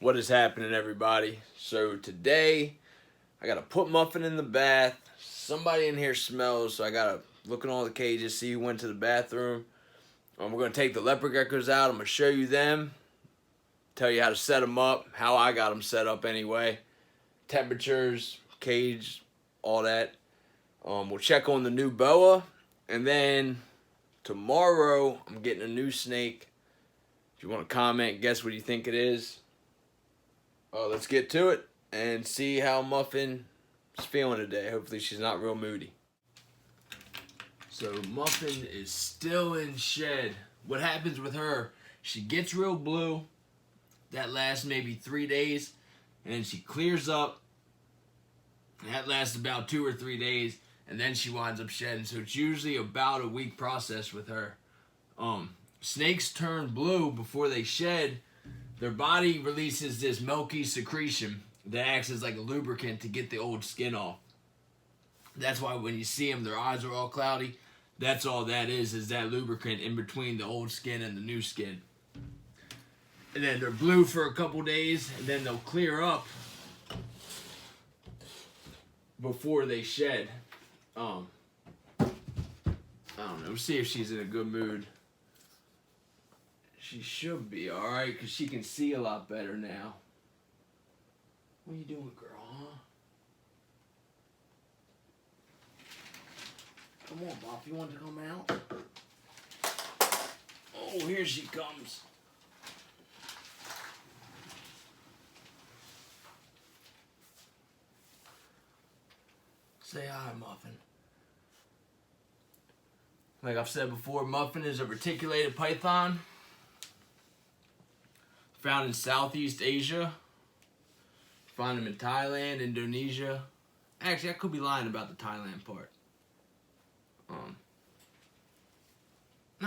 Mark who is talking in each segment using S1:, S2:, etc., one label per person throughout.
S1: What is happening, everybody? So today I gotta put Muffin in the bath. Somebody in here smells, so I gotta look in all the cages, see who went to the bathroom. We're gonna take the leopard geckos out. I'm gonna show you them, tell you how to set them up, how I got them set up anyway, temperatures, cage, all that. We'll check on the new boa, and then tomorrow I'm getting a new snake. If you want to comment, guess what you think it is. Let's get to it and see how Muffin is feeling today. Hopefully she's not real moody. So Muffin is still in shed. What happens with her, she gets real blue. That lasts maybe 3 days. And then she clears up. And that lasts about 2 or 3 days. And then she winds up shedding. So it's usually about a week process with her. Snakes turn blue before they shed. Their body releases this milky secretion that acts as like a lubricant to get the old skin off. That's why when you see them, their eyes are all cloudy. That's all that is that lubricant in between the old skin and the new skin. And then they're blue for a couple days, and then they'll clear up before they shed. I don't know. We'll see if she's in a good mood. She should be alright, because she can see a lot better now. What are you doing, girl, huh? Come on, Bob. You want to come out? Oh, here she comes. Say hi, Muffin. Like I've said before, Muffin is a reticulated python found in Southeast Asia. Find them in Thailand, Indonesia. Actually, I could be lying about the Thailand part. No,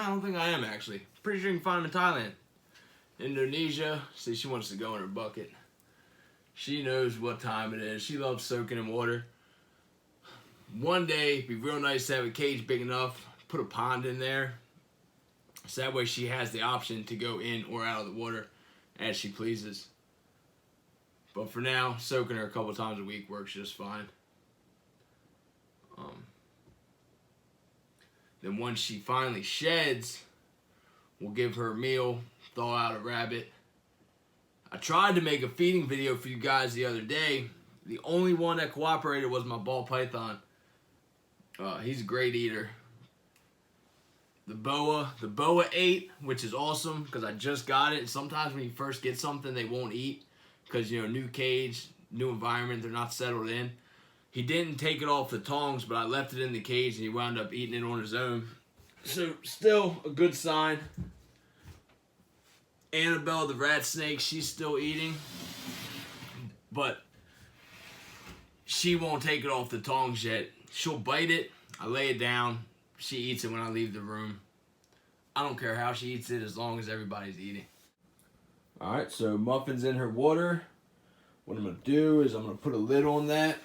S1: I don't think I am, actually. Pretty sure you can find them in Thailand. Indonesia. See, she wants to go in her bucket. She knows what time it is. She loves soaking in water. One day, it'd be real nice to have a cage big enough, put a pond in there. So that way she has the option to go in or out of the water as she pleases. But for now, soaking her a couple times a week works just fine. Then once she finally sheds, we'll give her a meal, thaw out a rabbit. I tried to make a feeding video for you guys the other day. The only one that cooperated was my ball python. He's a great eater. The boa ate, which is awesome because I just got it. Sometimes when you first get something, they won't eat because, you know, new cage, new environment, they're not settled in. He didn't take it off the tongs, but I left it in the cage and he wound up eating it on his own. So still a good sign. Annabelle, the rat snake, she's still eating, but she won't take it off the tongs yet. She'll bite it. I lay it down. She eats it when I leave the room. I don't care how she eats it as long as everybody's eating. Alright, so Muffin's in her water. What I'm going to do is I'm going to put a lid on that.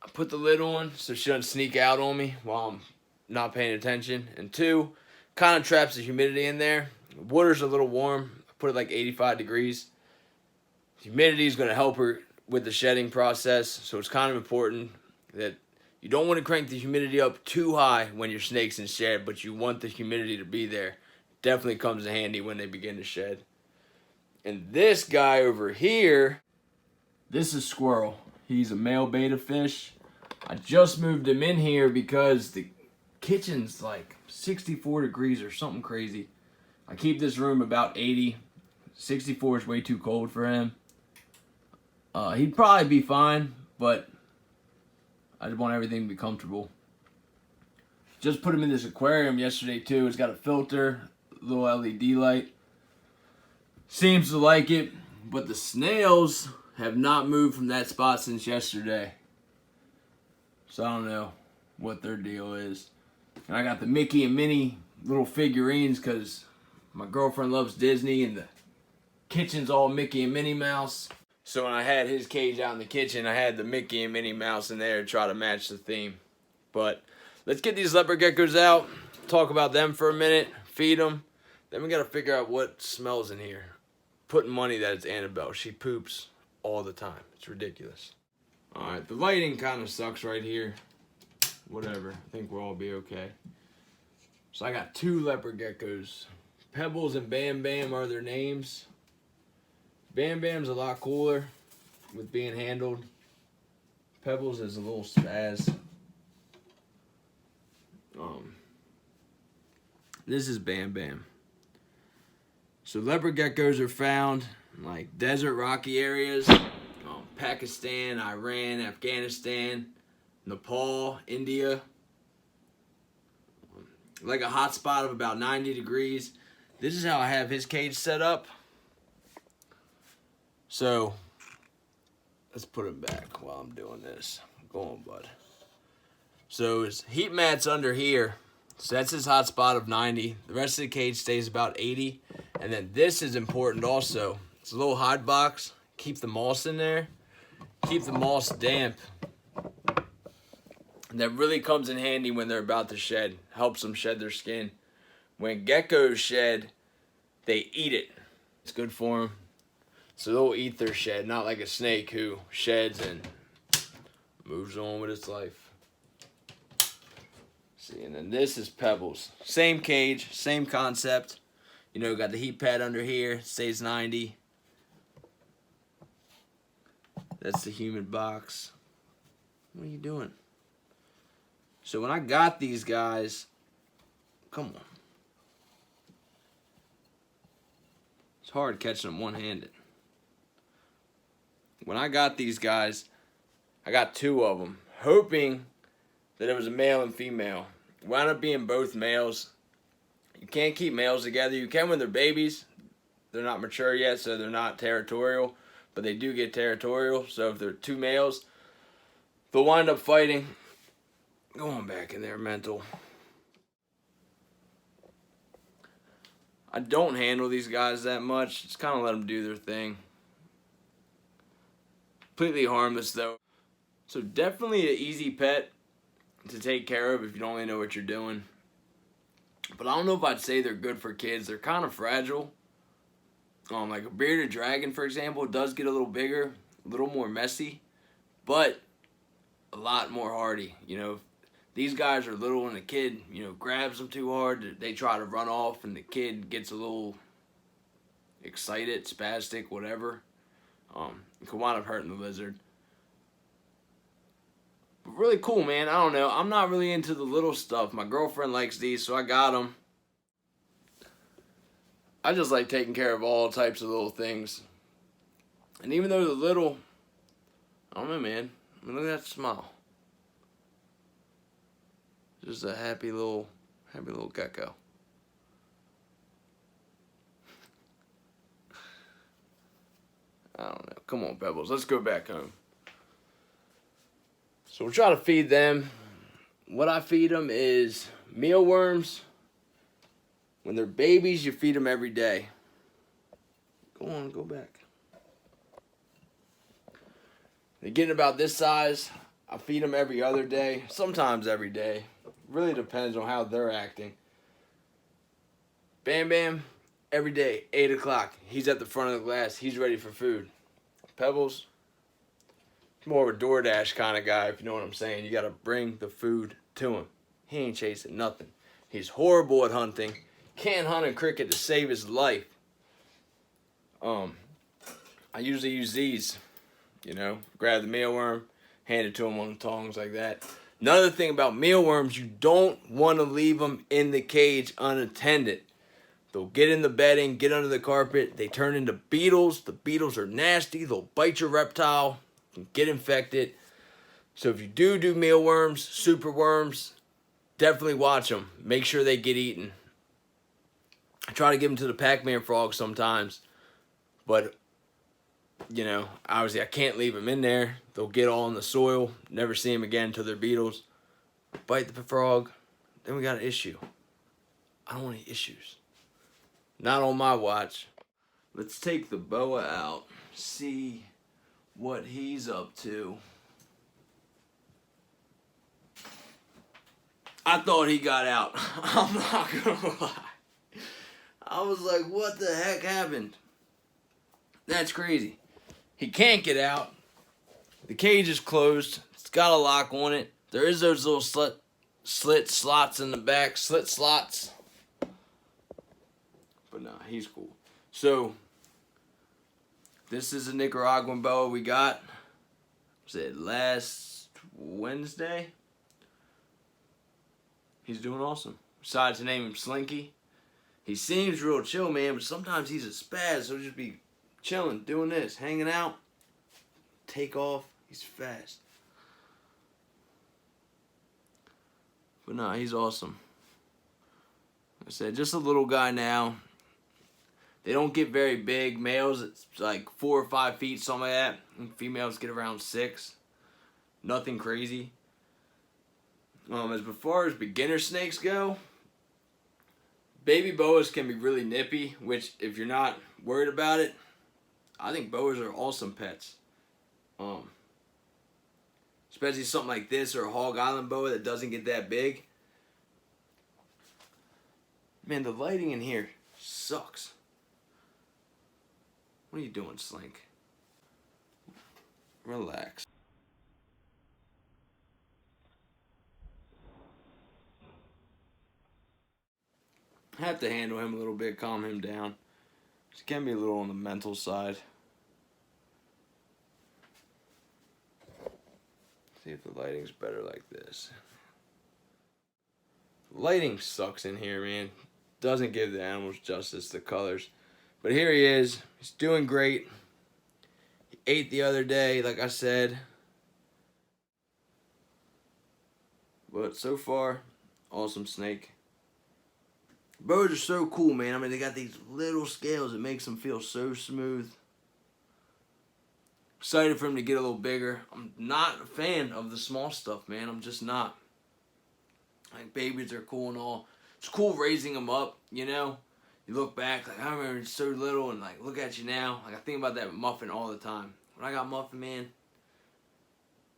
S1: I put the lid on so she doesn't sneak out on me while I'm not paying attention. And two, kind of traps the humidity in there. The water's a little warm. I put it like 85 degrees. Humidity is going to help her with the shedding process, so it's kind of important that you don't want to crank the humidity up too high when your snake's in shed, but you want the humidity to be there. Definitely comes in handy when they begin to shed. And this guy over here, this is Squirrel. He's a male betta fish. I just moved him in here because the kitchen's like 64 degrees or something crazy. I keep this room about 80. 64 is way too cold for him. He'd probably be fine, but I just want everything to be comfortable. Just put him in this aquarium yesterday too. It's got a filter, little LED light. Seems to like it, but the snails have not moved from that spot since yesterday. So I don't know what their deal is. And I got the Mickey and Minnie little figurines because my girlfriend loves Disney and the kitchen's all Mickey and Minnie Mouse. So when I had his cage out in the kitchen, I had the Mickey and Minnie Mouse in there to try to match the theme. But let's get these leopard geckos out, talk about them for a minute, feed them. Then we got to figure out what smells in here. Putting money that it's Annabelle. She poops all the time. It's ridiculous. Alright, the lighting kind of sucks right here. Whatever. I think we'll all be okay. So I got 2 leopard geckos. Pebbles and Bam Bam are their names. Bam Bam's a lot cooler with being handled. Pebbles is a little spaz. This is Bam Bam. So leopard geckos are found in like desert rocky areas. Pakistan, Iran, Afghanistan, Nepal, India. Like a hot spot of about 90 degrees. This is how I have his cage set up. So, let's put him back while I'm doing this. Go on, bud. So his heat mat's under here. So that's his hot spot of 90. The rest of the cage stays about 80. And then this is important also. It's a little hide box. Keep the moss in there. Keep the moss damp. And that really comes in handy when they're about to shed. Helps them shed their skin. When geckos shed, they eat it. It's good for them. So they'll eat their shed, not like a snake who sheds and moves on with its life. See, and then this is Pebbles. Same cage, same concept. You know, got the heat pad under here, stays 90. That's the humid box. What are you doing? So when I got these guys, come on. It's hard catching them one-handed. When I got these guys, I got 2 of them, hoping that it was a male and female. Wound up being both males. You can't keep males together. You can when they're babies. They're not mature yet, so they're not territorial, but they do get territorial. So if they're 2 males, they'll wind up fighting. Go on back in there, mental. I don't handle these guys that much. Just kind of let them do their thing. Completely harmless though. So definitely an easy pet to take care of if you don't really know what you're doing. But I don't know if I'd say they're good for kids. They're kind of fragile. Like a bearded dragon, for example, does get a little bigger, a little more messy, but a lot more hardy. You know, if these guys are little and the kid, you know, grabs them too hard, they try to run off and the kid gets a little excited, spastic, whatever. It could wind up hurting the lizard. But really cool, man. I don't know. I'm not really into the little stuff. My girlfriend likes these, so I got them. I just like taking care of all types of little things. And even though they're little, I don't know, man. I mean, look at that smile. Just a happy little gecko. I don't know. Come on, Pebbles. Let's go back home. So we'll try to feed them. What I feed them is mealworms. When they're babies, you feed them every day. Go on, go back. They're getting about this size. I feed them every other day, sometimes every day. Really depends on how they're acting. Bam Bam, every day, 8 o'clock. He's at the front of the glass. He's ready for food. Pebbles, more of a DoorDash kind of guy, if you know what I'm saying. You got to bring the food to him. He ain't chasing nothing. He's horrible at hunting. Can't hunt a cricket to save his life. I usually use these, you know, grab the mealworm, hand it to him on the tongs like that. Another thing about mealworms, you don't want to leave them in the cage unattended. They'll get in the bedding, get under the carpet. They turn into beetles. The beetles are nasty. They'll bite your reptile, get infected. So if you do mealworms, superworms, definitely watch them. Make sure they get eaten. I try to give them to the Pac-Man frogs sometimes, but, you know, obviously I can't leave them in there. They'll get all in the soil, never see them again until they're beetles. Bite the frog, then we got an issue. I don't want any issues. Not on my watch. Let's take the boa out, see what he's up to. I thought he got out. I'm not gonna lie. I was like, what the heck happened? That's crazy. He can't get out. The cage is closed. It's got a lock on it. There is those little slit slots in the back. Slit slots. But nah, he's cool. So, this is a Nicaraguan boa we got. Was it last Wednesday? He's doing awesome. Decided to name him Slinky. He seems real chill, man, but sometimes he's a spaz, so he'll just be chilling, doing this, hanging out, take off. He's fast. But nah, he's awesome. Like I said, just a little guy now. They don't get very big. Males, it's like 4 or 5 feet, something like that. And females get around 6. Nothing crazy. As far as beginner snakes go, baby boas can be really nippy, which if you're not worried about it, I think boas are awesome pets. Especially something like this or a Hog Island boa that doesn't get that big. Man, the lighting in here sucks. What are you doing, Slink? Relax. I have to handle him a little bit, calm him down. He can be a little on the mental side. See if the lighting's better like this. Lighting sucks in here, man. Doesn't give the animals justice, the colors. But here he is. He's doing great. He ate the other day, like I said. But so far, awesome snake. Boas are so cool, man. I mean, they got these little scales that makes them feel so smooth. Excited for him to get a little bigger. I'm not a fan of the small stuff, man. I'm just not. Like, babies are cool and all. It's cool raising them up, you know? You look back, like, I remember so little, and, like, look at you now. Like, I think about that with Muffin all the time. When I got Muffin, man,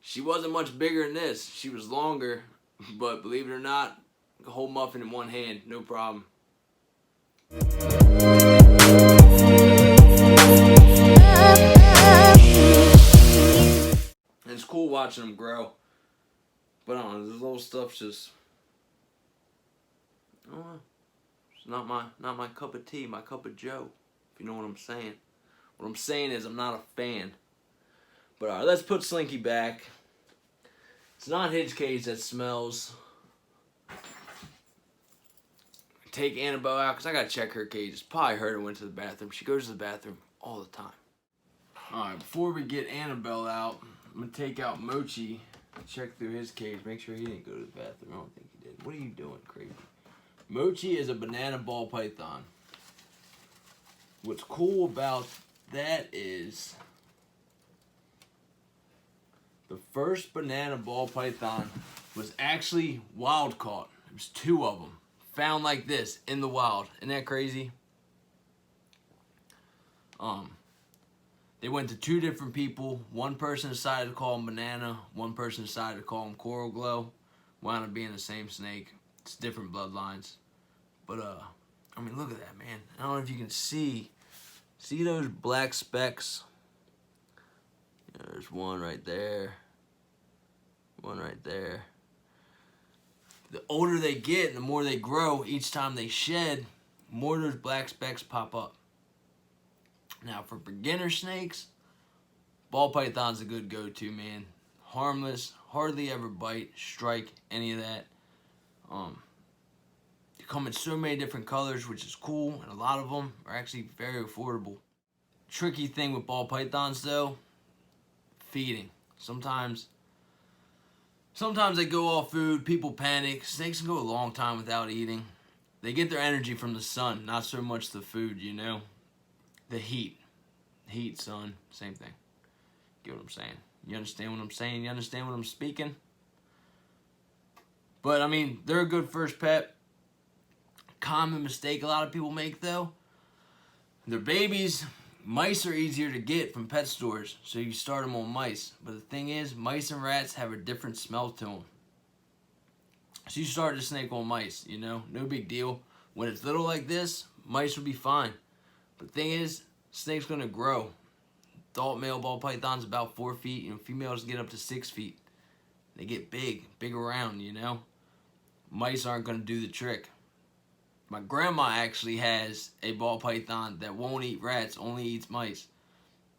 S1: she wasn't much bigger than this. She was longer, but believe it or not, I could hold Muffin in one hand, no problem. And it's cool watching them grow. But I don't know, this little stuff's just, I don't know. It's not my cup of tea, my cup of joe, if you know what I'm saying. What I'm saying is I'm not a fan. But alright, let's put Slinky back. It's not his cage that smells. Take Annabelle out, because I got to check her cage. It's probably her that went to the bathroom. She goes to the bathroom all the time. Alright, before we get Annabelle out, I'm going to take out Mochi and check through his cage. Make sure he didn't go to the bathroom. I don't think he did. What are you doing, crazy? Mochi is a banana ball python. What's cool about that is the first banana ball python was actually wild caught. There was 2 of them. Found like this in the wild. Isn't that crazy? They went to 2 different people. One person decided to call him banana. One person decided to call him coral glow. Wound up being the same snake. It's different bloodlines. But I mean, look at that, man. I don't know if you can see those black specks. There's one right there. One right there. The older they get and the more they grow, each time they shed, more of those black specks pop up. Now, for beginner snakes, ball python's a good go-to, man. Harmless, hardly ever bite, strike, any of that. They come in so many different colors, which is cool, and a lot of them are actually very affordable. Tricky thing with ball pythons, though, feeding. Sometimes they go off food, people panic. Snakes can go a long time without eating. They get their energy from the sun, not so much the food, you know? The heat. Heat, sun, same thing. Get what I'm saying? You understand what I'm saying? You understand what I'm speaking? But, I mean, they're a good first pet. Common mistake a lot of people make, though. They're babies. Mice are easier to get from pet stores, so you start them on mice. But the thing is, mice and rats have a different smell to them. So you start the snake on mice, you know, no big deal. When it's little like this, mice will be fine. But the thing is, snake's gonna grow. Adult male ball python's about 4 feet, and females get up to 6 feet. They get big around, you know. Mice aren't gonna do the trick. My grandma actually has a ball python that won't eat rats, only eats mice.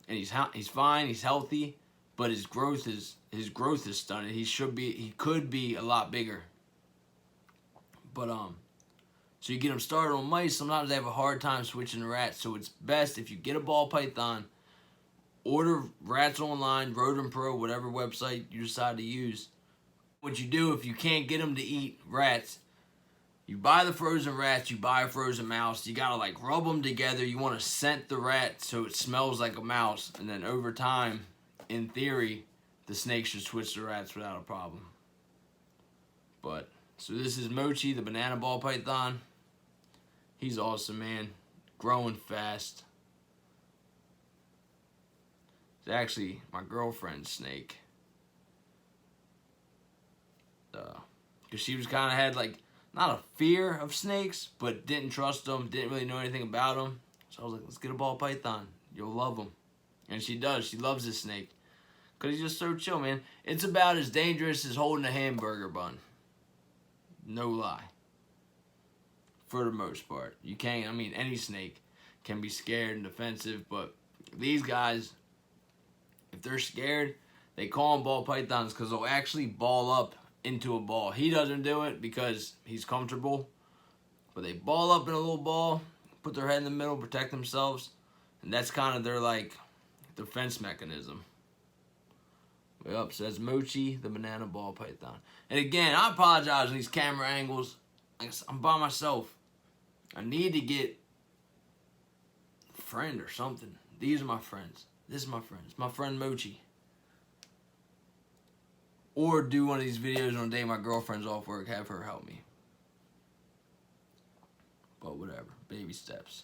S1: And he's fine, he's healthy, but his growth is stunted. He could be a lot bigger. But so you get them started on mice. Sometimes they have a hard time switching to rats. So it's best if you get a ball python, order rats online, Rodent Pro, whatever website you decide to use. What you do if you can't get them to eat rats, you buy the frozen rats, you buy a frozen mouse. You gotta like rub them together. You want to scent the rat so it smells like a mouse, and then over time, in theory, the snake should switch to rats without a problem. But so this is Mochi, the banana ball python. He's awesome, man. Growing fast. It's actually my girlfriend's snake. Because she was kind of had like, not a fear of snakes, but didn't trust them, didn't really know anything about them. So I was like, let's get a ball python. You'll love them. And she does. She loves this snake. Because he's just so chill, man. It's about as dangerous as holding a hamburger bun. No lie. For the most part. You can't, I mean, any snake can be scared and defensive, but these guys, if they're scared, they call them ball pythons because they'll actually ball up into a ball. He doesn't do it because he's comfortable, but they ball up in a little ball, put their head in the middle, protect themselves, and that's kind of their like defense mechanism. Yep, says Mochi, the banana ball python. And again, I apologize on these camera angles. I'm by myself. I need to get a friend or something. These are my friends. This is my friend. It's my friend Mochi. Or do one of these videos on the day my girlfriend's off work, have her help me. But whatever. Baby steps.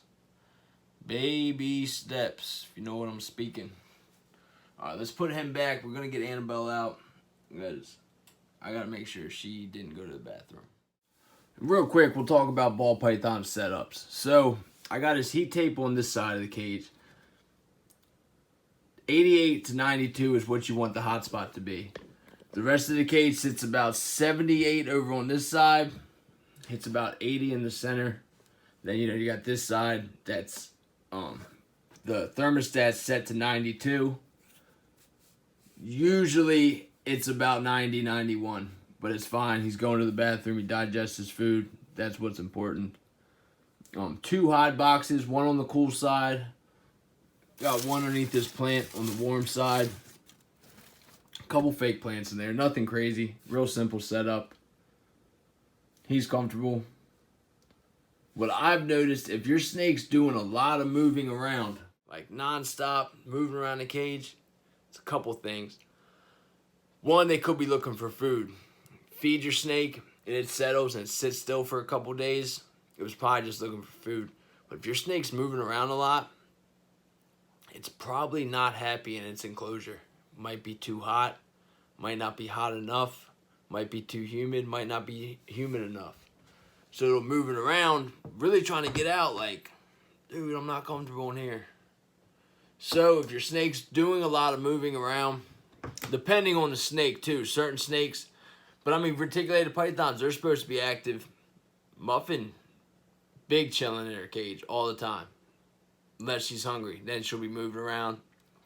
S1: Baby steps, if you know what I'm speaking. Alright, let's put him back. We're going to get Annabelle out. Because I got to make sure she didn't go to the bathroom. Real quick, we'll talk about ball python setups. So, I got his heat tape on this side of the cage. 88 to 92 is what you want the hot spot to be. The rest of the cage sits about 78 over on this side. Hits about 80 in the center. Then, you know, you got this side that's the thermostat set to 92. Usually it's about 90, 91. But it's fine. He's going to the bathroom. He digests his food. That's what's important. 2 hot boxes. One on the cool side. Got one underneath this plant on the warm side. A couple fake plants in there. Nothing crazy. Real simple setup. He's comfortable. What I've noticed, if your snake's doing a lot of moving around, like non-stop moving around the cage, it's a couple things. One, they could be looking for food. Feed your snake and it settles and it sits still for a couple days, it was probably just looking for food. But if your snake's moving around a lot, it's probably not happy in its enclosure. Might be too hot, might not be hot enough, might be too humid, might not be humid enough. So it'll moving around, really trying to get out like, dude, I'm not comfortable in here. So if your snake's doing a lot of moving around, depending on the snake too, certain snakes, but I mean reticulated pythons, they're supposed to be active. Muffin, big chilling in her cage all the time. Unless she's hungry, then she'll be moving around.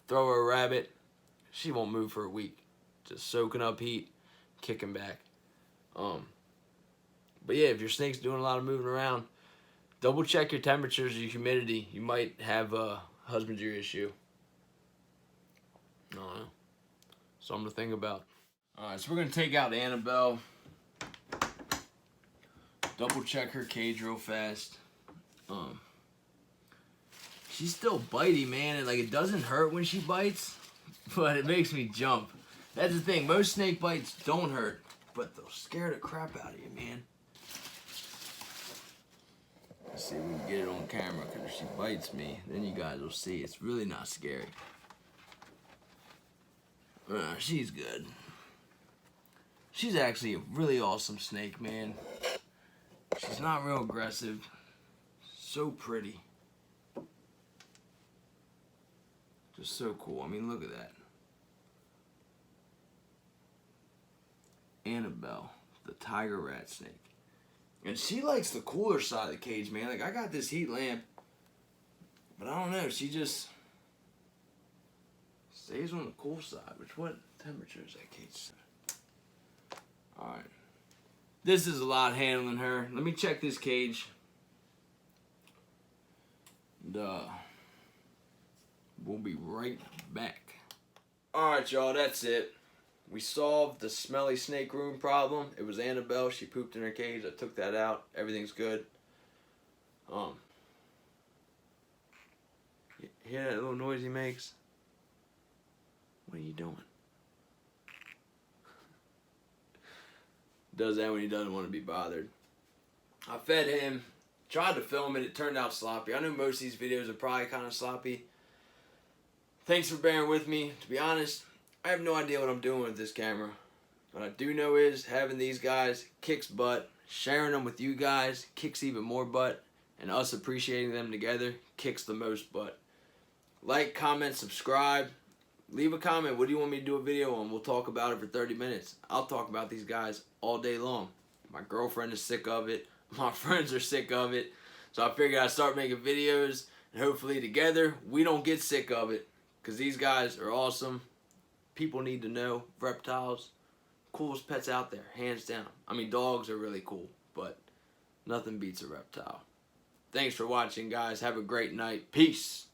S1: Throw her a rabbit, she won't move for a week. Just soaking up heat, kicking back. But yeah, if your snake's doing a lot of moving around, double check your temperatures, your humidity. You might have a husbandry issue. I don't know. Something to think about. Alright, so we're going to take out Annabelle. Double check her cage real fast. She's still bitey, man. And like, it doesn't hurt when she bites, but it makes me jump. That's the thing. Most snake bites don't hurt, but they'll scare the crap out of you, man. Let's see if we can get it on camera, because if she bites me, then you guys will see. It's really not scary. She's good. She's actually a really awesome snake, man. She's not real aggressive. So pretty. Just so cool. I mean, look at that. Annabelle, the tiger rat snake. And she likes the cooler side of the cage, man. Like, I got this heat lamp, but I don't know. She just stays on the cool side. What temperature is that cage? Alright. This is a lot handling her. Let me check this cage. We'll be right back. Alright, y'all, that's it. We solved the smelly snake room problem. It was Annabelle. She pooped in her cage. I took that out. Everything's good. You hear that little noise he makes? What are you doing? Does that when he doesn't want to be bothered. I fed him. Tried to film it. It turned out sloppy. I know most of these videos are probably kind of sloppy. Thanks for bearing with me. To be honest, I have no idea what I'm doing with this camera. What I do know is having these guys kicks butt. Sharing them with you guys kicks even more butt. And us appreciating them together kicks the most butt. Like, comment, subscribe. Leave a comment. What do you want me to do a video on? We'll talk about it for 30 minutes. I'll talk about these guys all day long. My girlfriend is sick of it. My friends are sick of it. So I figured I'd start making videos. And hopefully together we don't get sick of it. Because these guys are awesome. People need to know. Reptiles. Coolest pets out there. Hands down. I mean, dogs are really cool. But nothing beats a reptile. Thanks for watching, guys. Have a great night. Peace.